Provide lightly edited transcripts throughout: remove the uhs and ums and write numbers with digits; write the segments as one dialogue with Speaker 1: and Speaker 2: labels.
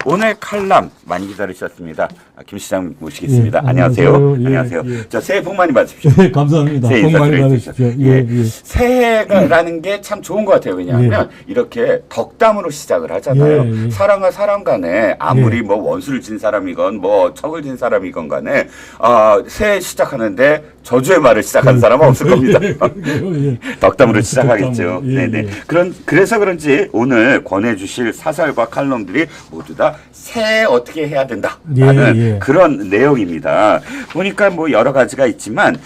Speaker 1: 오늘 칼럼 많이 기다리셨습니다. 김 시장 모시겠습니다.
Speaker 2: 예,
Speaker 1: 안녕하세요.
Speaker 2: 예,
Speaker 1: 안녕하세요.
Speaker 2: 예.
Speaker 1: 자, 새해 복 많이 받으십시오.
Speaker 2: 예, 감사합니다.
Speaker 1: 새해
Speaker 2: 복
Speaker 1: 인사
Speaker 2: 많이
Speaker 1: 드려주십시오.
Speaker 2: 받으십시오.
Speaker 1: 예.
Speaker 2: 예.
Speaker 1: 새해라는 게 참 좋은 것 같아요. 왜냐하면 이렇게 덕담으로 시작을 하잖아요.
Speaker 2: 예, 예.
Speaker 1: 사람과 사람 간에 아무리
Speaker 2: 예.
Speaker 1: 뭐 원수를 진 사람이건 뭐 척을 진 사람이건 간에 새해 시작하는데 저주의 말을 시작한 사람은 없을 겁니다.
Speaker 2: 예.
Speaker 1: 덕담으로 시작하겠죠.
Speaker 2: 예,
Speaker 1: 네네.
Speaker 2: 예.
Speaker 1: 그래서 그런지 오늘 권해주실 사설과 칼럼들이 모두 다 새해 어떻게 해야 된다라는
Speaker 2: 예, 예.
Speaker 1: 그런 내용입니다. 보니까 뭐 여러 가지가 있지만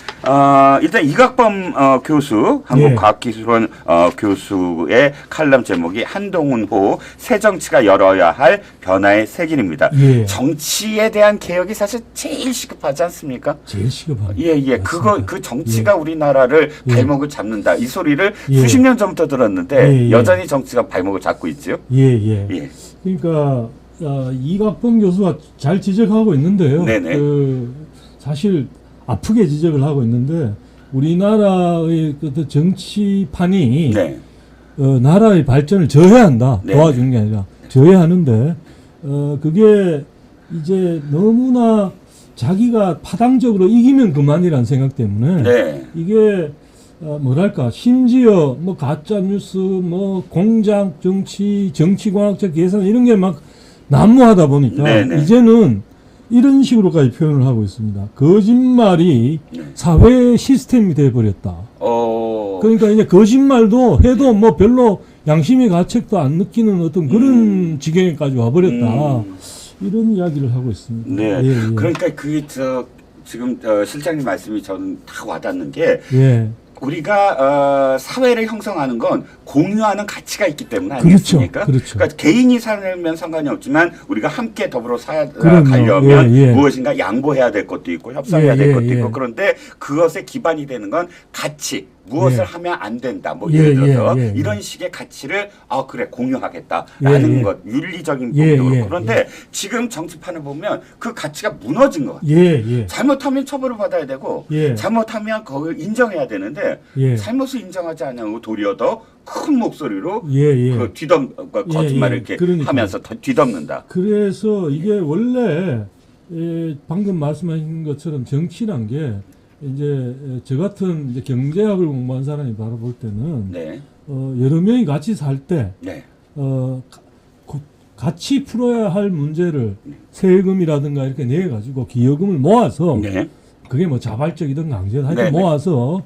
Speaker 1: 일단 이각범 교수, 한국과학기술원 교수의 칼럼 제목이 한동훈호 새정치가 열어야 할 변화의 새길입니다.
Speaker 2: 예.
Speaker 1: 정치에 대한 개혁이 사실 제일 시급하지 않습니까?
Speaker 2: 제일 시급한.
Speaker 1: 예. 그 정치가 우리나라를
Speaker 2: 예.
Speaker 1: 발목을 잡는다. 이 소리를
Speaker 2: 예.
Speaker 1: 수십 년 전부터 들었는데
Speaker 2: 예, 예.
Speaker 1: 여전히 정치가 발목을 잡고 있지요.
Speaker 2: 예.
Speaker 1: 예.
Speaker 2: 그러니까 이각범 교수가 잘 지적하고 있는데요.
Speaker 1: 네네.
Speaker 2: 사실 아프게 지적을 하고 있는데 우리나라의 그 정치판이
Speaker 1: 네.
Speaker 2: 나라의 발전을 저해한다.
Speaker 1: 네.
Speaker 2: 도와주는 게 아니라 저해하는데 그게 이제 너무나 자기가 파당적으로 이기면 그만이라는 생각 때문에
Speaker 1: 네.
Speaker 2: 이게 뭐랄까 심지어 뭐 가짜 뉴스 뭐 공작 정치 정치공학적 계산 이런 게 막 난무하다 보니까
Speaker 1: 네네.
Speaker 2: 이제는 이런 식으로까지 표현을 하고 있습니다. 거짓말이
Speaker 1: 네.
Speaker 2: 사회 시스템이 돼 버렸다. 그러니까 이제 거짓말도 해도 뭐 별로 양심의 가책도 안 느끼는 어떤 그런 지경에까지 와버렸다. 이런 이야기를 하고 있습니다.
Speaker 1: 네.
Speaker 2: 예.
Speaker 1: 그러니까 그게 지금 실장님 말씀이 저는 다 와닿는 게
Speaker 2: 예.
Speaker 1: 우리가 사회를 형성하는 건 공유하는 가치가 있기 때문
Speaker 2: 그렇죠.
Speaker 1: 아니겠습니까?
Speaker 2: 그렇죠.
Speaker 1: 그러니까 개인이 살면 상관이 없지만 우리가 함께 더불어
Speaker 2: 그럼요.
Speaker 1: 가려면
Speaker 2: 예.
Speaker 1: 무엇인가 양보해야 될 것도 있고 협상해야 될 것도
Speaker 2: 예.
Speaker 1: 있고 그런데 그것에 기반이 되는 건 가치. 무엇을
Speaker 2: 예.
Speaker 1: 하면 안 된다. 뭐
Speaker 2: 예,
Speaker 1: 예를 들어서
Speaker 2: 예.
Speaker 1: 이런 식의 가치를 그래 공유하겠다라는 것 윤리적인 부분도 그렇고 그런데 지금 정치판을 보면 그 가치가 무너진 것 같아요. 잘못하면 처벌을 받아야 되고 잘못하면 그걸 인정해야 되는데 잘못을 인정하지 않으면 도리어 더 큰 목소리로 그 거짓말을 이렇게
Speaker 2: 그러니까.
Speaker 1: 하면서 뒤덮는다.
Speaker 2: 그래서 이게 원래 방금 말씀하신 것처럼 정치란 게 이제 저 같은 이제 경제학을 공부한 사람이 바라볼 때는
Speaker 1: 네.
Speaker 2: 여러 명이 같이 살 때
Speaker 1: 네.
Speaker 2: 같이 풀어야 할 문제를 세금이라든가 이렇게 내 가지고 기여금을 모아서
Speaker 1: 네.
Speaker 2: 그게 뭐 자발적이든 강제든 하여튼
Speaker 1: 네.
Speaker 2: 모아서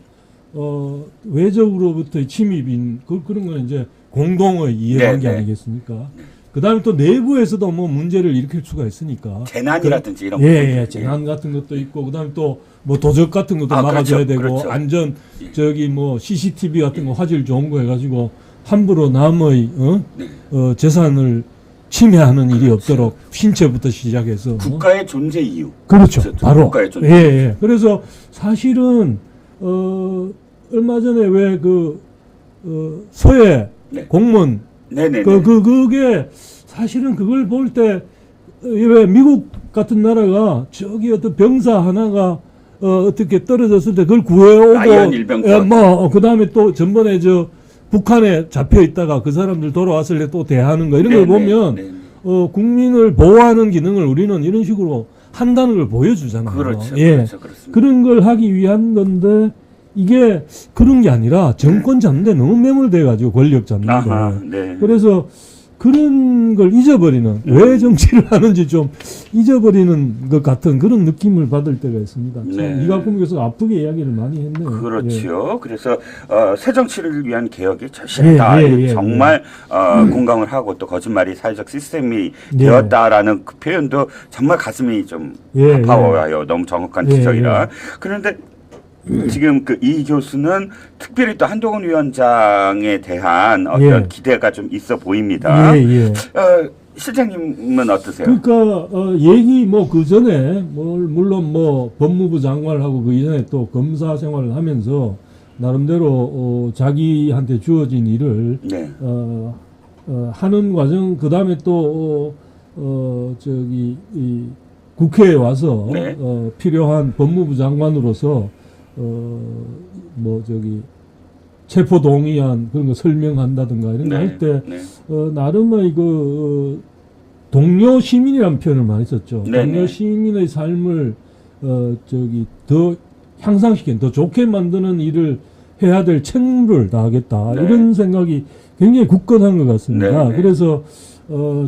Speaker 2: 외적으로부터의 침입인 그런 건 이제 공동의 이해관계
Speaker 1: 네.
Speaker 2: 아니겠습니까? 그다음에 또 내부에서도 뭐 문제를 일으킬 수가 있으니까
Speaker 1: 재난이라든지 이런
Speaker 2: 예, 재난 같은 것도 있고 그다음에 또 뭐 도적 같은 것도 막아줘야 되고
Speaker 1: 그렇죠.
Speaker 2: 안전 저기 뭐 CCTV 같은 거 화질 좋은 거 해가지고 함부로 남의 재산을 침해하는 일이 없도록 신체부터 시작해서
Speaker 1: 국가의 존재 이유.
Speaker 2: 그렇죠. 바로
Speaker 1: 국가의 존재.
Speaker 2: 예. 그래서 사실은 얼마 전에 왜 서해 공무원
Speaker 1: 네네.
Speaker 2: 그게 사실은 그걸 볼 때 왜 미국 같은 나라가 저기 어떤 병사 하나가 어떻게 떨어졌을 때 그걸 구해오고
Speaker 1: 라이언 일병사.
Speaker 2: 그다음에 또 전번에 북한에 잡혀 있다가 그 사람들 돌아왔을 때 또 대하는 거 이런 걸 보면 국민을 보호하는 기능을 우리는 이런 식으로 한다는 걸 보여주잖아요.
Speaker 1: 그렇죠.
Speaker 2: 예.
Speaker 1: 그렇죠. 그렇습니다.
Speaker 2: 그런 걸 하기 위한 건데 이게 그런 게 아니라 정권 잡는데 너무 매몰돼 가지고 권력 잡는데.
Speaker 1: 아하, 네.
Speaker 2: 그래서 그런 걸 잊어버리는 왜 정치를 하는지 좀 잊어버리는 것 같은 그런 느낌을 받을 때가 있습니다.
Speaker 1: 네.
Speaker 2: 이각범 교수가 아프게 이야기를 많이 했네요.
Speaker 1: 그렇죠. 그래서 새 정치를 위한 개혁이 절실하다. 정말 공감을 하고 또 거짓말이 사회적 시스템이 되었다라는 그 표현도 정말 가슴이 좀 아파와요. 너무 정확한 지적이라. 그런데 지금 이 교수는 특별히 또 한동훈 위원장에 대한 어떤 기대가 좀 있어 보입니다. 실장님은 어떠세요?
Speaker 2: 그러니까 얘기 뭐 그 전에 물론 뭐 법무부 장관을 하고 그 이전에 또 검사 생활을 하면서 나름대로 자기한테 주어진 일을 하는 과정 그다음에 또 이 국회에 와서 필요한 법무부 장관으로서 체포 동의안 그런 거 설명한다든가 이런 거 할 때 나름의 동료 시민이라는 표현을 많이 썼죠.
Speaker 1: 네네.
Speaker 2: 동료 시민의 삶을 더 향상시키는, 더 좋게 만드는 일을 해야 될 책무를 다하겠다.
Speaker 1: 네.
Speaker 2: 이런 생각이 굉장히 굳건한 것 같습니다.
Speaker 1: 네네.
Speaker 2: 그래서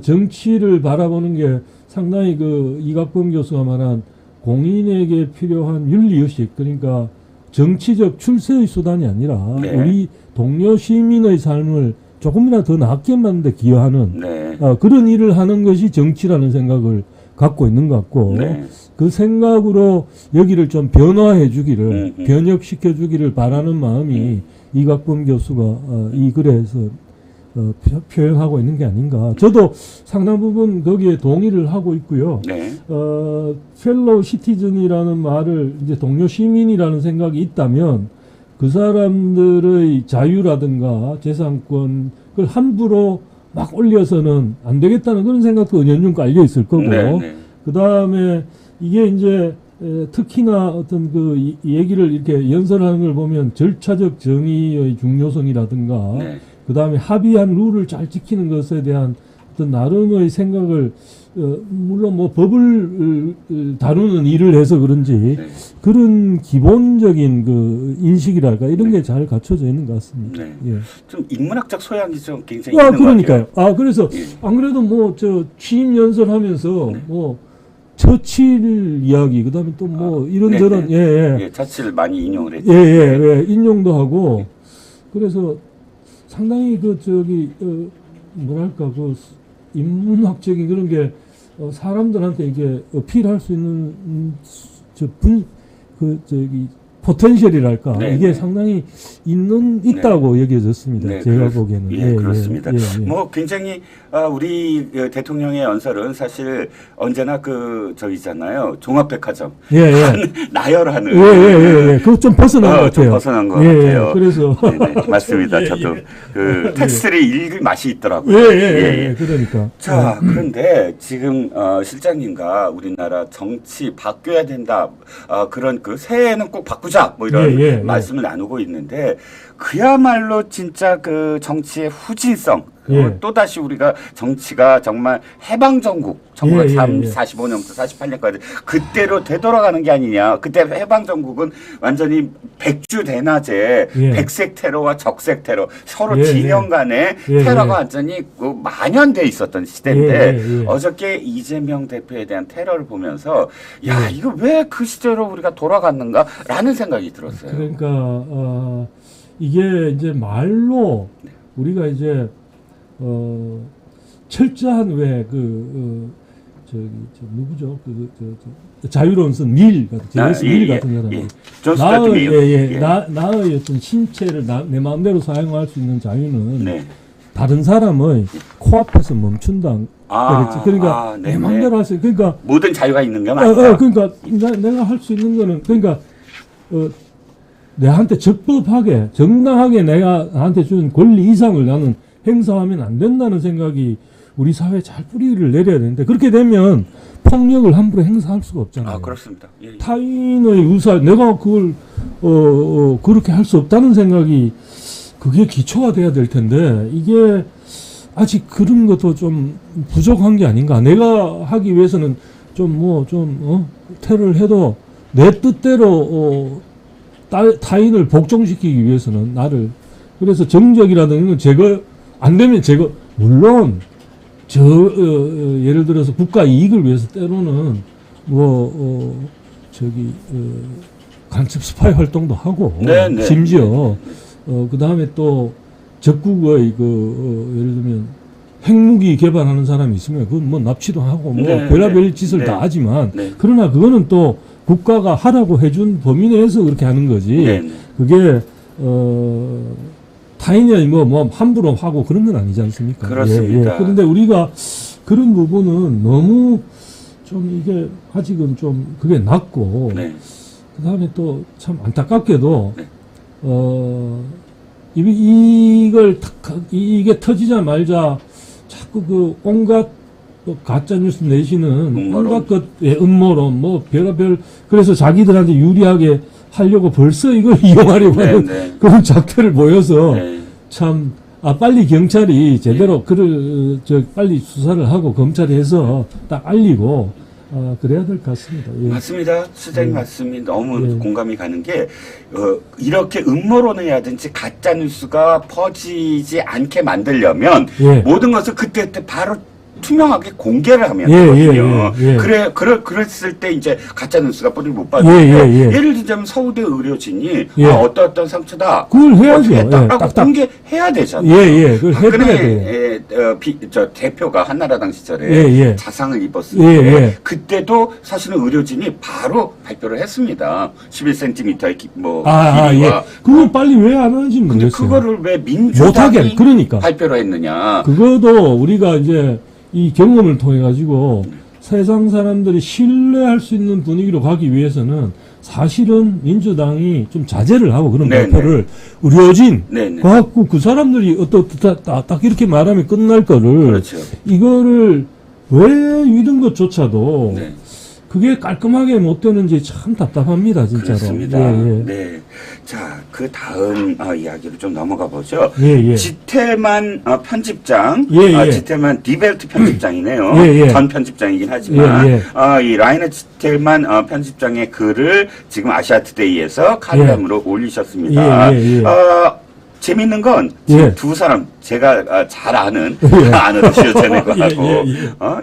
Speaker 2: 정치를 바라보는 게 상당히 그 이각범 교수가 말한 공인에게 필요한 윤리의식, 그러니까 정치적 출세의 수단이 아니라
Speaker 1: 네.
Speaker 2: 우리 동료 시민의 삶을 조금이라도 더 낫게 만드는 데 기여하는
Speaker 1: 네.
Speaker 2: 그런 일을 하는 것이 정치라는 생각을 갖고 있는 것 같고
Speaker 1: 네.
Speaker 2: 그 생각으로 여기를 좀 변화해 주기를 변혁시켜 주기를 바라는 마음이 이각범 교수가 이 글에서 표현하고 있는 게 아닌가. 저도 상당 부분 거기에 동의를 하고 있고요.
Speaker 1: 네.
Speaker 2: 펠로우 시티즌이라는 말을 이제 동료 시민이라는 생각이 있다면 그 사람들의 자유라든가 재산권 그걸 함부로 막 올려서는 안 되겠다는 그런 생각도 은연중 깔려 있을 거고
Speaker 1: 네.
Speaker 2: 그 다음에 이게 이제 특히나 어떤 그 얘기를 이렇게 연설하는 걸 보면 절차적 정의의 중요성이라든가
Speaker 1: 네.
Speaker 2: 그 다음에 합의한 룰을 잘 지키는 것에 대한 어떤 나름의 생각을 물론 뭐 법을 다루는 일을 해서 그런지
Speaker 1: 네.
Speaker 2: 그런 기본적인 그 인식이랄까 이런 게 잘 갖춰져 있는 것 같습니다.
Speaker 1: 네.
Speaker 2: 예.
Speaker 1: 좀 인문학적 소양이 좀 굉장히 있는 것
Speaker 2: 그러니까요.
Speaker 1: 같아요.
Speaker 2: 그래서
Speaker 1: 예.
Speaker 2: 안 그래도 뭐 저 취임 연설하면서
Speaker 1: 네.
Speaker 2: 뭐 처칠 이야기 그다음에 또 뭐 이런저런
Speaker 1: 예, 자치를 많이 인용을 했죠.
Speaker 2: 인용도 하고 그래서 상당히 그 뭐랄까 그 인문학적인 그런 게 사람들한테 이게 어필할 수 있는 포텐셜이랄까
Speaker 1: 네,
Speaker 2: 이게
Speaker 1: 네.
Speaker 2: 상당히 있다고 여겨졌습니다.
Speaker 1: 네,
Speaker 2: 제가 보기에는.
Speaker 1: 예, 그렇습니다.
Speaker 2: 예.
Speaker 1: 뭐 굉장히 우리 대통령의 연설은 사실 언제나 저기잖아요. 종합백화점 나열하는.
Speaker 2: 예. 그거 좀 벗어난 것 같아요.
Speaker 1: 좀 벗어난 것 같아요.
Speaker 2: 그래서
Speaker 1: 네네, 맞습니다. 저도 그 텍스트를 읽을 맛이 있더라고요.
Speaker 2: 그러니까.
Speaker 1: 자, 그런데 지금 실장님과 우리나라 정치 바뀌어야 된다. 그런 그 새해에는 꼭 바꾸자. 뭐 이런 말씀을 나누고 있는데 그야말로 진짜 그 정치의 후진성. 또다시 우리가 정치가 정말 해방정국 1945년부터 48년까지 그때로 되돌아가는 게 아니냐. 그때 해방정국은 완전히 백주대낮에 백색 테러와 적색 테러 서로 진영 간의 테러가 완전히 만연돼 있었던 시대인데 어저께 이재명 대표에 대한 테러를 보면서 야 이거 왜 그 시대로 우리가 돌아갔는가라는 생각이 들었어요.
Speaker 2: 그러니까 이게 이제 말로 우리가 이제 철저한 누구죠? 자유로운 닐 같은, 닐 같은 사람. 나의 어떤 신체를 내 마음대로 사용할 수 있는 자유는 다른 사람의 코앞에서 멈춘다. 그러니까 내 마음대로 할 수, 그러니까
Speaker 1: 모든 자유가 있는 건 아니다.
Speaker 2: 그러니까 내가 할 수 있는 거는 그러니까 내한테 적법하게 정당하게 내가 나한테 준 권리 이상을 나는 행사하면 안 된다는 생각이 우리 사회에 잘 뿌리를 내려야 되는데 그렇게 되면 폭력을 함부로 행사할 수가 없잖아요.
Speaker 1: 그렇습니다.
Speaker 2: 타인의 의사 내가 그걸 그렇게 할 수 없다는 생각이 그게 기초가 돼야 될 텐데 이게 아직 그런 것도 좀 부족한 게 아닌가. 내가 하기 위해서는 테러를 해도 내 뜻대로 타인을 복종시키기 위해서는 그래서 정적이라는 건 제거 안 되면 물론 예를 들어서 국가 이익을 위해서 때로는 간첩 스파이 활동도 하고 심지어 그 다음에 또 적국의 예를 들면 핵무기 개발하는 사람이 있으면 그건 납치도 하고 별의별 짓을 다 하지만 그러나 그거는 또 국가가 하라고 해준 범위 내에서 그렇게 하는 거지. 그게 타인이 함부로 하고 그런 건 아니지 않습니까?
Speaker 1: 그렇습니다.
Speaker 2: 그런데 우리가 그런 부분은 너무 좀 이게 아직은 좀 그게 낮고 그 다음에 또 참 안타깝게도 이게 터지자마자 자꾸 온갖 가짜 뉴스 내시는 온갖 음모론 별의별 그래서 자기들한테 유리하게 하려고 벌써 이걸 이용하려고 하는 그런 작태를 보여서 참 빨리 경찰이 제대로 빨리 수사를 하고 검찰이 해서 딱 알리고 그래야 될 것 같습니다. 예.
Speaker 1: 맞습니다. 수장님 맞습니다. 너무 공감이 가는 게 이렇게 음모론이라든지 가짜 뉴스가 퍼지지 않게 만들려면 모든 것을 그때 바로 투명하게 공개를 하면 되거든요. 그랬을 때 이제 가짜 뉴스가 뿌리를 못 받는데 예를 들자면 서울대 의료진이 어떤 상처다.
Speaker 2: 그걸 해야죠.
Speaker 1: 라고 공개해야 되잖아요.
Speaker 2: 그걸 해야 돼요.
Speaker 1: 대표가 한나라당 시절에 자상을 입었을 때 그때도 사실은 의료진이 바로 발표를 했습니다. 11cm의 길이와
Speaker 2: 그걸 빨리 왜 안 하는지 모르겠어요.
Speaker 1: 그거를 왜 민주당이 발표를 했느냐.
Speaker 2: 그거도 우리가 이제 이 경험을 통해 가지고 세상 사람들이 신뢰할 수 있는 분위기로 가기 위해서는 사실은 민주당이 좀 자제를 하고 그런 발표를 의료진 갖고 그 사람들이 딱 이렇게 말하면 끝날 거를 이거를 왜 이런 것조차도 그게 깔끔하게 못 되는지 참 답답합니다, 진짜로.
Speaker 1: 그렇습니다. 네. 자, 그 다음 이야기로 좀 넘어가 보죠. 지태만 편집장, 지태만 디벨트 편집장이네요. 전 편집장이긴 하지만 이 라이너 지태만 편집장의 글을 지금 아시아투데이에서 칼럼으로 올리셨습니다. 재밌는 건 지금 두 사람 제가 잘 아는 러시아 제네거하고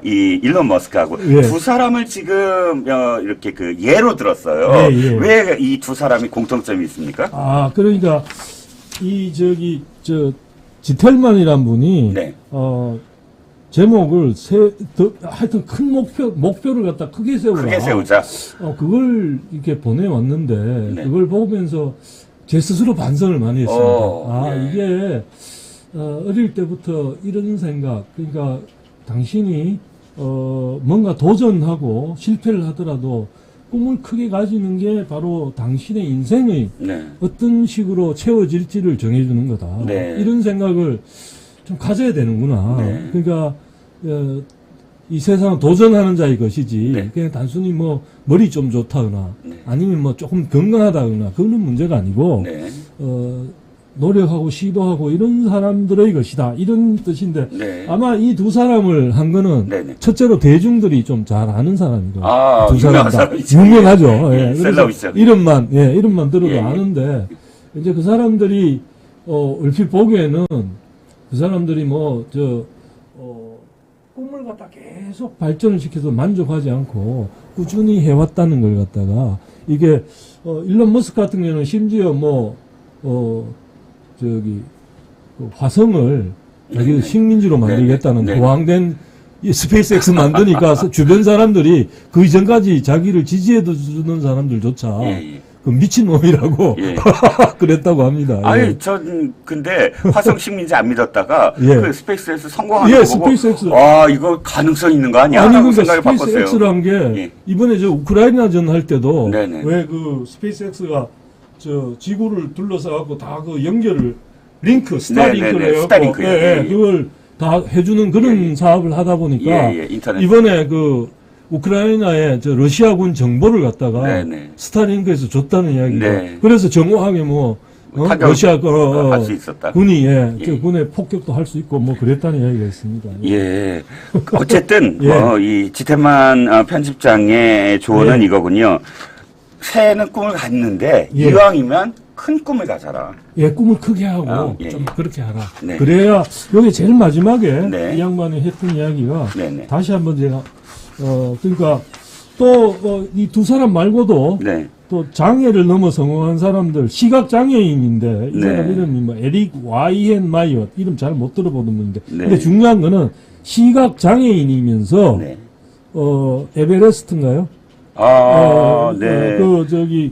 Speaker 1: 이 일론 머스크하고 두 사람을 지금 이렇게 그 예로 들었어요. 왜 이 두 사람이 공통점이 있습니까?
Speaker 2: 그러니까 지텔만이란 분이 제목을 하여튼 큰 목표를 갖다 크게 세우자. 그걸 이렇게 보내왔는데 그걸 보면서 제 스스로 반성을 많이 했습니다. 이게 어릴 때부터 이런 생각, 그러니까 당신이 뭔가 도전하고 실패를 하더라도 꿈을 크게 가지는 게 바로 당신의 인생의 어떤 식으로 채워질지를 정해주는 거다. 이런 생각을 좀 가져야 되는구나. 그러니까 이 세상은 도전하는 자의 것이지 그냥 단순히 머리 좀 좋다거나 아니면 조금 건강하다거나 그런 문제가 아니고 노력하고 시도하고 이런 사람들의 것이다 이런 뜻인데 아마 이 두 사람을 한 거는 첫째로 대중들이 좀 잘 아는 사람이고 두 사람 다 유명하죠. 그래서 이름만 들어도 아는데 이제 그 사람들이 얼핏 보기에는 그 사람들이 꿈을 갖다 계속 발전을 시켜서 만족하지 않고 꾸준히 해왔다는 걸 갖다가 이게 일론 머스크 같은 경우는 심지어 화성을 자기 식민지로 만들겠다는 호황된 스페이스X 만드니까 주변 사람들이 그 이전까지 자기를 지지해주는 사람들조차 그 미친놈이라고 그랬다고 합니다.
Speaker 1: 전 근데 화성 식민지 안 믿었다가 그 스페이스X 성공하는 거 보고
Speaker 2: 스페이스X.
Speaker 1: 이거 가능성 있는 거 아니야?
Speaker 2: 라고
Speaker 1: 생각을 바꿨어요.
Speaker 2: 스페이스X라는 게 이번에 우크라이나전 할 때도 왜 그 스페이스X가 지구를 둘러싸 갖고 다 그 연결을 스타링크를 해갖고 그걸 다 해주는 그런 사업을 하다 보니까 이번에 우크라이나에 러시아군 정보를 갖다가 스타링크에서 줬다는 이야기가 그래서 정확하게 러시아 군이 군의 폭격도 할 수 있고 그랬다는 이야기가 있습니다.
Speaker 1: 어쨌든 이 지태만 편집장의 조언은 이거군요. 새해는 꿈을 갖는데 이왕이면 큰 꿈을 가져라.
Speaker 2: 꿈을 크게 하고 좀 그렇게 하라. 그래야 여기 제일 마지막에 이 양반이 했던 이야기가 다시 한번 제가 그러니까 또 이 두 사람 말고도 또 장애를 넘어 성공한 사람들 시각 장애인인데 이 사람 이름이 에릭 와이엔 마이엇 이름 잘 못 들어보는 분인데 근데 중요한 거는 시각 장애인이면서 에베레스트인가요?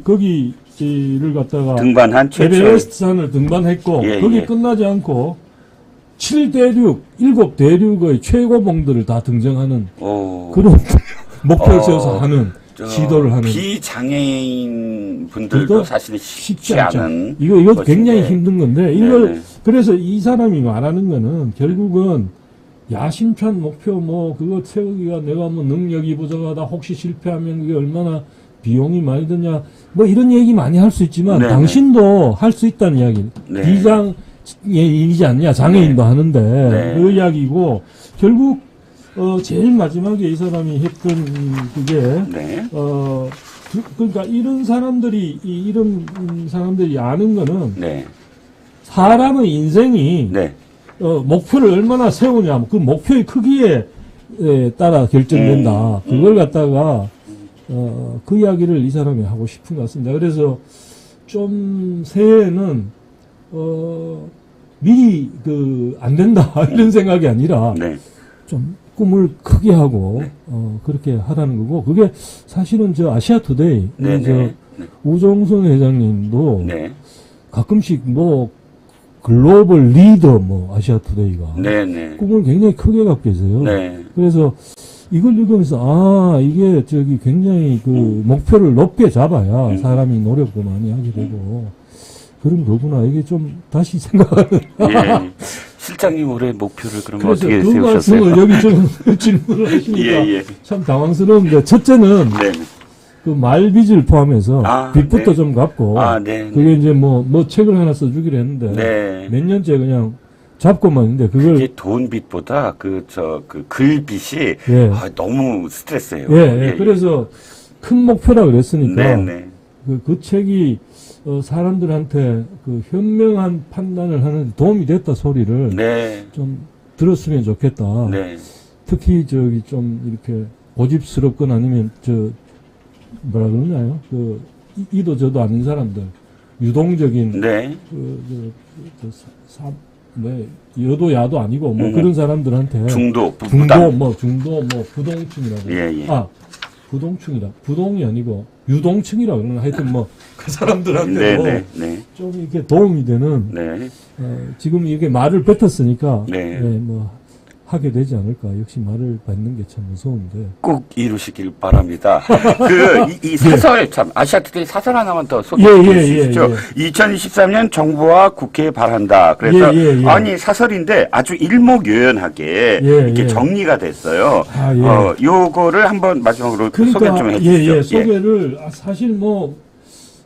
Speaker 2: 거기를 갖다가
Speaker 1: 등반한 최초
Speaker 2: 에베레스트 산을 등반했고 거기 끝나지 않고 7대륙의 최고봉들을 다 등정하는 그런 목표를 세워서 하는 시도를 하는
Speaker 1: 비장애인 분들도 사실 쉽지 않은
Speaker 2: 이거 굉장히 힘든 건데 이걸 그래서 이 사람이 말하는 거는 결국은 야심찬 목표 그거 세우기가 내가 능력이 부족하다 혹시 실패하면 그게 얼마나 비용이 많이 드냐 이런 얘기 많이 할 수 있지만 당신도 할 수 있다는 이야기 일이지 않냐, 장애인도 하는데,
Speaker 1: 네.
Speaker 2: 그 이야기고, 결국, 제일 마지막에 이 사람이 했던 그게,
Speaker 1: 네.
Speaker 2: 그러니까 이런 사람들이 아는 거는,
Speaker 1: 네.
Speaker 2: 사람의 인생이,
Speaker 1: 네.
Speaker 2: 목표를 얼마나 세우냐, 그 목표의 크기에 따라 결정된다. 그걸 갖다가, 그 이야기를 이 사람이 하고 싶은 것 같습니다. 그래서 좀 새해에는, 미리 안 된다. 이런 생각이 아니라,
Speaker 1: 네.
Speaker 2: 좀 꿈을 크게 하고,
Speaker 1: 네.
Speaker 2: 그렇게 하라는 거고, 그게 사실은 아시아 투데이,
Speaker 1: 네. 네.
Speaker 2: 우종선 회장님도
Speaker 1: 네.
Speaker 2: 가끔씩 글로벌 리더 아시아 투데이가
Speaker 1: 네. 네.
Speaker 2: 꿈을 굉장히 크게 갖고 계세요.
Speaker 1: 네.
Speaker 2: 그래서 이걸 읽으면서 이게 굉장히 목표를 높게 잡아야 사람이 노력도 많이 하게 되고 그런 거구나. 이게 좀 다시 생각하는.
Speaker 1: 예. 실장님 올해 목표를 그럼
Speaker 2: 그래서
Speaker 1: 어떻게
Speaker 2: 그
Speaker 1: 세우셨어요?
Speaker 2: 말씀을 여기 좀 질문을 하시니까
Speaker 1: 예.
Speaker 2: 참 당황스러운데 첫째는
Speaker 1: 네.
Speaker 2: 그 말빚을 포함해서 빚부터
Speaker 1: 네.
Speaker 2: 좀 갚고
Speaker 1: 네.
Speaker 2: 그게 이제 뭐 책을 하나 써주기로 했는데
Speaker 1: 네.
Speaker 2: 몇 년째 그냥 잡고만 있는데 그걸
Speaker 1: 그게 돈 빚보다 글빚이
Speaker 2: 예.
Speaker 1: 너무 스트레스예요.
Speaker 2: 예. 그래서 큰 목표라 그랬으니까
Speaker 1: 네.
Speaker 2: 그 책이 사람들한테 현명한 판단을 하는 데 도움이 됐다 소리를
Speaker 1: 네.
Speaker 2: 좀 들었으면 좋겠다.
Speaker 1: 네.
Speaker 2: 특히 좀 이렇게 고집스럽거나 아니면 뭐라 그러나요? 이도 저도 아닌 사람들 유동적인
Speaker 1: 네.
Speaker 2: 여도 야도 아니고 그런 사람들한테
Speaker 1: 중도 부담.
Speaker 2: 중도 부동층이라고.
Speaker 1: 예.
Speaker 2: 부동이 아니고 유동층이라고 그러나 하여튼 그 사람들한테도
Speaker 1: 네.
Speaker 2: 좀 이렇게 도움이 되는
Speaker 1: 네.
Speaker 2: 지금 이게 말을 뱉었으니까
Speaker 1: 네.
Speaker 2: 하게 되지 않을까. 역시 말을 뱉는 게 참 무서운데.
Speaker 1: 꼭 이루시길 바랍니다. 이 사설, 참, 아시아투데이 사설 하나만 더 소개해 주시죠. 2023년 정부와 국회에 바란다. 그래서, 아니, 사설인데 아주 일목요연하게 이렇게 정리가 됐어요. 요거를 한번 마지막으로 소개 좀 해주시죠.
Speaker 2: 소개를, 사실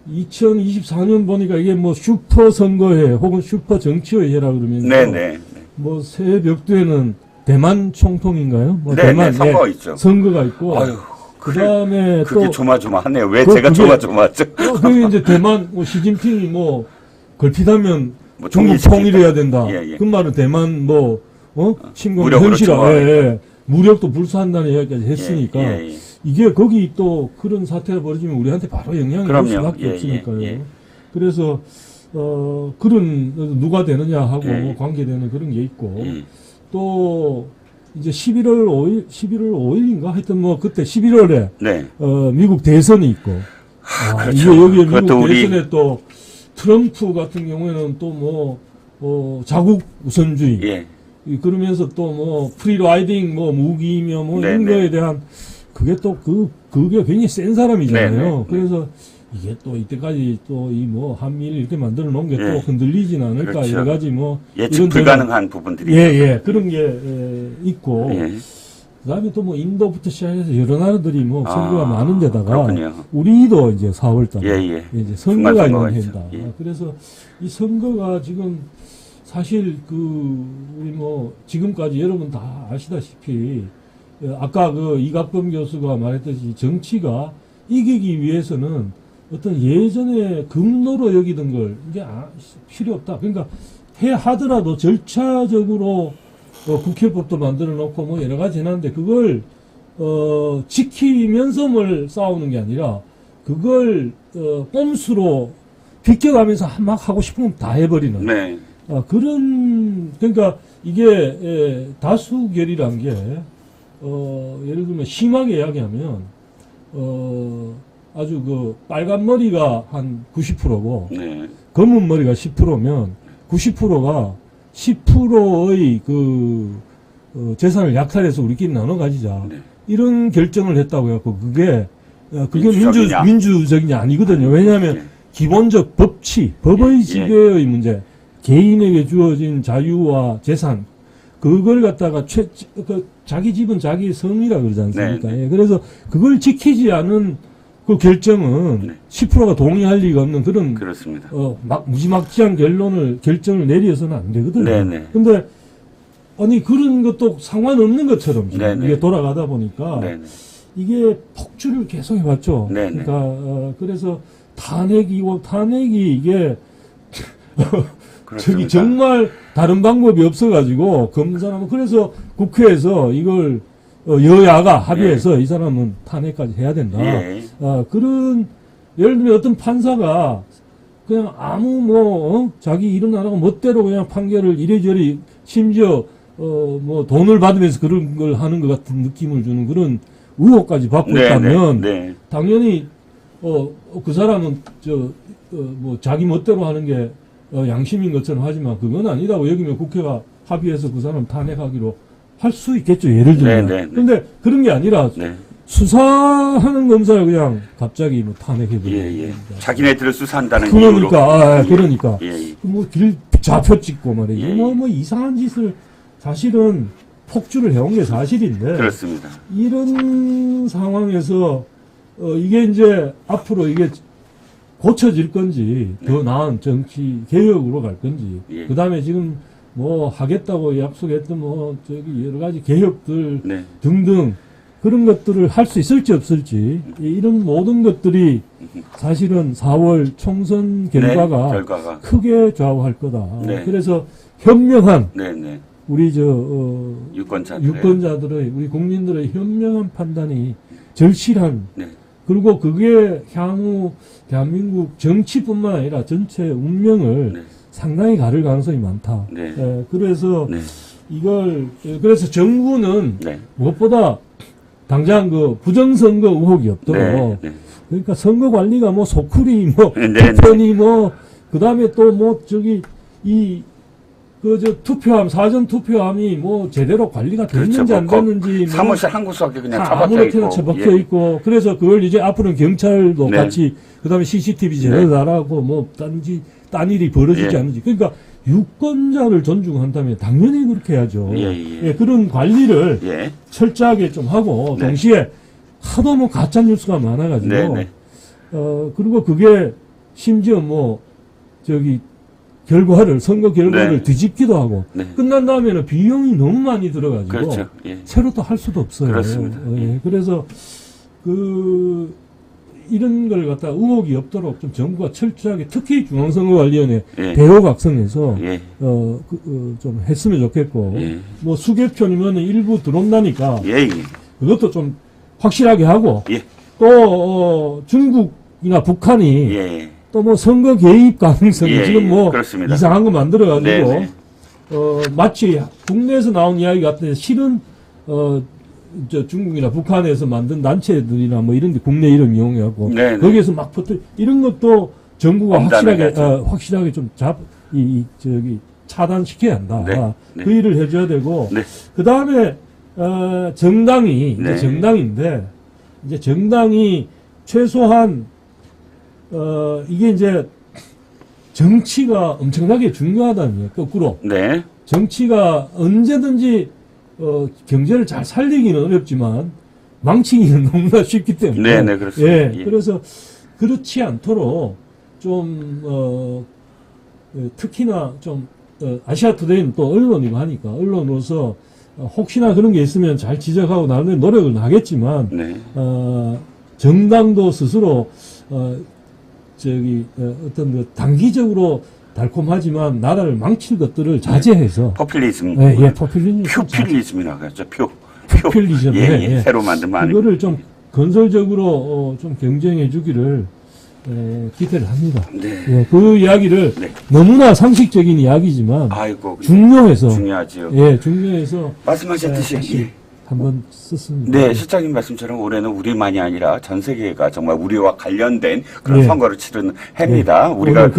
Speaker 2: 2024년 보니까 이게 슈퍼 선거회 혹은 슈퍼 정치회라고 그러면서.
Speaker 1: 네네.
Speaker 2: 새해 벽두에는 대만 총통인가요?
Speaker 1: 대만 선거가 있죠.
Speaker 2: 선거가 있고. 그다음에
Speaker 1: 그게 조마조마하네요. 왜 제가 조마조마하죠?
Speaker 2: 그게 이제 대만 시진핑이 걸핏하면 중국 통일해야 된다. 그 말은 대만 침공 현실화. 무력도 불사한다는 이야기까지 했으니까 이게 거기 또 그런 사태가 벌어지면 우리한테 바로 영향이 올 수밖에 없으니까요. 그래서 그런 누가 되느냐 하고 관계되는 그런 게 있고 또 이제 11월 5일인가 하여튼 그때 11월에 미국 대선이 있고
Speaker 1: 그렇죠.
Speaker 2: 이게 여기에 미국 대선에 또 트럼프 같은 경우에는 또 자국 우선주의 그러면서 또 프리라이딩 무기며 이런 거에 대한 그게 또 그게 굉장히 센 사람이잖아요. 그래서 이게 또 이때까지 또 한미일 이렇게 만들어 놓은 게 또 흔들리진 않을까.
Speaker 1: 그렇죠.
Speaker 2: 여러 가지
Speaker 1: 예측 불가능한 부분들이
Speaker 2: 그런 게 있고 그다음에 또 인도부터 시작해서 여러 나라들이 선거가 많은 데다가 우리도 이제 4월달에 이제 선거가 있는 해다. 그래서 이 선거가 지금 사실 우리 지금까지 여러분 다 아시다시피 아까 이갑범 교수가 말했듯이 정치가 이기기 위해서는 어떤 예전에 금노로 여기던 걸 이제 필요 없다. 그러니까 하더라도 절차적으로 국회법도 만들어 놓고 여러 가지 해놨는데 그걸 지키면서 싸우는 게 아니라 그걸 꼼수로 비껴가면서 막 하고 싶은 건 다 해버리는 그러니까 이게 다수결이란 게 예를 들면 심하게 이야기하면 아주 빨간 머리가 한 90%고 검은 머리가 10%면 90%가 10%의 재산을 약탈해서 우리끼리 나눠 가지자. 이런 결정을 했다고 해갖고 그게 민주적이냐 아니거든요. 왜냐하면 기본적 법의 지배의 문제, 개인에게 주어진 자유와 재산, 그걸 갖다가 자기 집은 자기 성이라 그러지 않습니까? 그래서 그걸 지키지 않은 그 결정은
Speaker 1: 네.
Speaker 2: 10%가 동의할 리가 없는 그런
Speaker 1: 그렇습니다.
Speaker 2: 무지막지한 결정을 내려서는 안 되거든요.
Speaker 1: 네네.
Speaker 2: 근데 아니 그런 것도 상관없는 것처럼 지금
Speaker 1: 네네.
Speaker 2: 이게 돌아가다 보니까
Speaker 1: 네네.
Speaker 2: 이게 폭주를 계속 해봤죠.
Speaker 1: 네네.
Speaker 2: 그러니까 그래서 탄핵이 이게 저기
Speaker 1: 그렇습니다.
Speaker 2: 정말 다른 방법이 없어가지고 검사는 그래서 국회에서 이걸 여야가 합의해서 이 사람은 탄핵까지 해야 된다.
Speaker 1: 예.
Speaker 2: 그런 예를 들면 어떤 판사가 그냥 아무 자기 일어나라고 멋대로 그냥 판결을 이래저래 심지어 뭐 돈을 받으면서 그런 걸 하는 것 같은 느낌을 주는 그런 의혹까지 받고 있다면
Speaker 1: 네.
Speaker 2: 당연히 그 사람은 뭐 자기 멋대로 하는 게 양심인 것처럼 하지만 그건 아니라고 여기면 국회가 합의해서 그 사람 탄핵하기로 할 수 있겠죠. 예를 들면.
Speaker 1: 네.
Speaker 2: 근데 그런 게 아니라
Speaker 1: 네.
Speaker 2: 수사하는 검사를 그냥 갑자기 뭐 탄핵해버리고.
Speaker 1: 예. 자기네들을 수사한다는
Speaker 2: 그러니까,
Speaker 1: 이유로.
Speaker 2: 그러니까.
Speaker 1: 예.
Speaker 2: 뭐 길 좌표 찍고 말이죠.
Speaker 1: 예.
Speaker 2: 뭐 이상한 짓을 사실은 폭주를 해온 게 사실인데.
Speaker 1: 그렇습니다.
Speaker 2: 이런 상황에서 이게 이제 앞으로 이게 고쳐질 건지 더 나은 정치 개혁으로 갈 건지
Speaker 1: 예.
Speaker 2: 그다음에 지금 뭐 하겠다고 약속했던 뭐 저기 여러 가지 개혁들
Speaker 1: 네.
Speaker 2: 등등 그런 것들을 할 수 있을지 없을지 이런 모든 것들이 사실은 4월 총선 결과가 크게 좌우할 거다.
Speaker 1: 네.
Speaker 2: 그래서 현명한
Speaker 1: 네.
Speaker 2: 우리 유권자들의 우리 국민들의 현명한 판단이 절실한
Speaker 1: 네.
Speaker 2: 그리고 그게 향후 대한민국 정치뿐만 아니라 전체 운명을
Speaker 1: 네.
Speaker 2: 상당히 가를 가능성이 많다.
Speaker 1: 네.
Speaker 2: 그래서
Speaker 1: 네.
Speaker 2: 그래서 정부는
Speaker 1: 네.
Speaker 2: 무엇보다 당장 그 부정선거 의혹이 없도록
Speaker 1: 네.
Speaker 2: 그러니까 선거 관리가 뭐 소쿠리 뭐
Speaker 1: 네.
Speaker 2: 투표니 뭐 그다음에 또 뭐 저기 투표함 사전 투표함이 뭐 제대로 관리가 됐는지
Speaker 1: 그렇죠.
Speaker 2: 안 됐는지 뭐
Speaker 1: 사무실 한 구석에 그냥
Speaker 2: 아무렇게나 처박혀 있고 그래서 그걸 이제 앞으로는 경찰도
Speaker 1: 네.
Speaker 2: 같이 그다음에 CCTV 제대로 달아고 뭐 딴 일이 벌어지지
Speaker 1: 예.
Speaker 2: 않는지 그러니까 유권자를 존중한다면 당연히 그렇게 해야죠.
Speaker 1: 예.
Speaker 2: 그런 관리를
Speaker 1: 예.
Speaker 2: 철저하게 좀 하고
Speaker 1: 네.
Speaker 2: 동시에 하도 뭐 가짜 뉴스가 많아가지고
Speaker 1: 네.
Speaker 2: 그리고 그게 심지어 뭐 선거 결과를
Speaker 1: 네.
Speaker 2: 뒤집기도 하고
Speaker 1: 네.
Speaker 2: 끝난 다음에는 비용이 너무 많이 들어가지고
Speaker 1: 그렇죠. 예.
Speaker 2: 새로 또 할 수도 없어요.
Speaker 1: 그렇습니다.
Speaker 2: 그래서 이런 걸 갖다 의혹이 없도록 좀 정부가 철저하게 특히 중앙선거관리위원회
Speaker 1: 예.
Speaker 2: 대호각성에서
Speaker 1: 예.
Speaker 2: 좀 했으면 좋겠고
Speaker 1: 예.
Speaker 2: 뭐 수개표면 일부 들어온다니까
Speaker 1: 예.
Speaker 2: 그것도 좀 확실하게 하고
Speaker 1: 예.
Speaker 2: 또 중국이나 북한이
Speaker 1: 예.
Speaker 2: 또 뭐 선거 개입 가능성이
Speaker 1: 예.
Speaker 2: 지금 뭐
Speaker 1: 그렇습니다.
Speaker 2: 이상한 거 만들어가지고
Speaker 1: 네.
Speaker 2: 마치 국내에서 나온 이야기 같은데 실은 중국이나 북한에서 만든 단체들이나 뭐 이런 데 국내 이름 이용해갖고
Speaker 1: 네.
Speaker 2: 거기에서 막 이런 것도 정부가
Speaker 1: 엄단하게
Speaker 2: 확실하게 좀 차단시켜야 한다.
Speaker 1: 네.
Speaker 2: 그 일을 해줘야 되고
Speaker 1: 네.
Speaker 2: 그 다음에 정당이
Speaker 1: 네.
Speaker 2: 이제 정당인데 이제 정당이 최소한 이게 이제 정치가 엄청나게 중요하다는 거예요. 거꾸로
Speaker 1: 네.
Speaker 2: 정치가 언제든지 경제를 잘 살리기는 어렵지만 망치기는 너무나 쉽기 때문에.
Speaker 1: 네, 그렇습니다. 예.
Speaker 2: 그래서 그렇지 않도록 좀 특히나 좀 아시아투데이는 또 언론이고 하니까 언론으로서 혹시나 그런 게 있으면 잘 지적하고 나름대로 노력을 하겠지만
Speaker 1: 네.
Speaker 2: 정당도 스스로 어떤 단기적으로 달콤하지만 나라를 망칠 것들을 자제해서
Speaker 1: 포퓰리즘.
Speaker 2: 포퓰리즘
Speaker 1: 퓨필리즘이라고 하죠.
Speaker 2: 포퓰리즘
Speaker 1: 예. 새로 만든 말.
Speaker 2: 그거를 좀 건설적으로 좀 경쟁해 주기를 기대를 합니다.
Speaker 1: 네.
Speaker 2: 그 이야기를
Speaker 1: 네.
Speaker 2: 너무나 상식적인 이야기지만
Speaker 1: 아이고.
Speaker 2: 중요해서
Speaker 1: 중요하지요.
Speaker 2: 중요해서
Speaker 1: 말씀하셨듯이
Speaker 2: 다시 한번 썼습니다.
Speaker 1: 네, 실장님 말씀처럼 올해는 우리만이 아니라 전 세계가 정말 우리와 관련된 그런
Speaker 2: 예.
Speaker 1: 선거를 치르는 해입니다. 우리가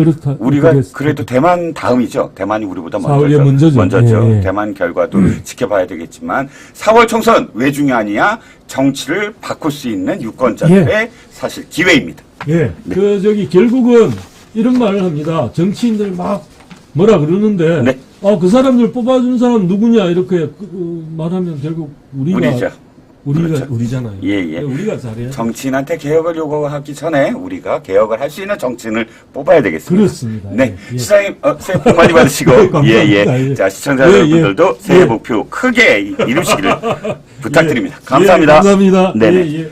Speaker 1: 그래도 대만 다음이죠. 대만이 우리보다
Speaker 2: 4월에
Speaker 1: 먼저죠.
Speaker 2: 예.
Speaker 1: 대만 결과도 지켜봐야 되겠지만 4월 총선 왜 중요하냐? 정치를 바꿀 수 있는 유권자들의 사실 기회입니다.
Speaker 2: 예.
Speaker 1: 네.
Speaker 2: 결국은 이런 말을 합니다. 정치인들 막 뭐라 그러는데
Speaker 1: 네.
Speaker 2: 그 사람들 뽑아준 사람 누구냐 이렇게 말하면 결국 우리가
Speaker 1: 우리죠.
Speaker 2: 우리잖아요.
Speaker 1: 예, 예.
Speaker 2: 우리가 잘해야
Speaker 1: 정치인한테 개혁을 요구하기 전에 우리가 개혁을 할 수 있는 정치인을 뽑아야 되겠습니다.
Speaker 2: 그렇습니다.
Speaker 1: 네,
Speaker 2: 예.
Speaker 1: 시장님 새해 복 많이 받으시고
Speaker 2: 감사합니다.
Speaker 1: 예.
Speaker 2: 예.
Speaker 1: 자 시청자 여러분들도 새해
Speaker 2: 예.
Speaker 1: 목표 크게 이루시기를 부탁드립니다.
Speaker 2: 예.
Speaker 1: 감사합니다.
Speaker 2: 예, 감사합니다.
Speaker 1: 네네.
Speaker 2: 예.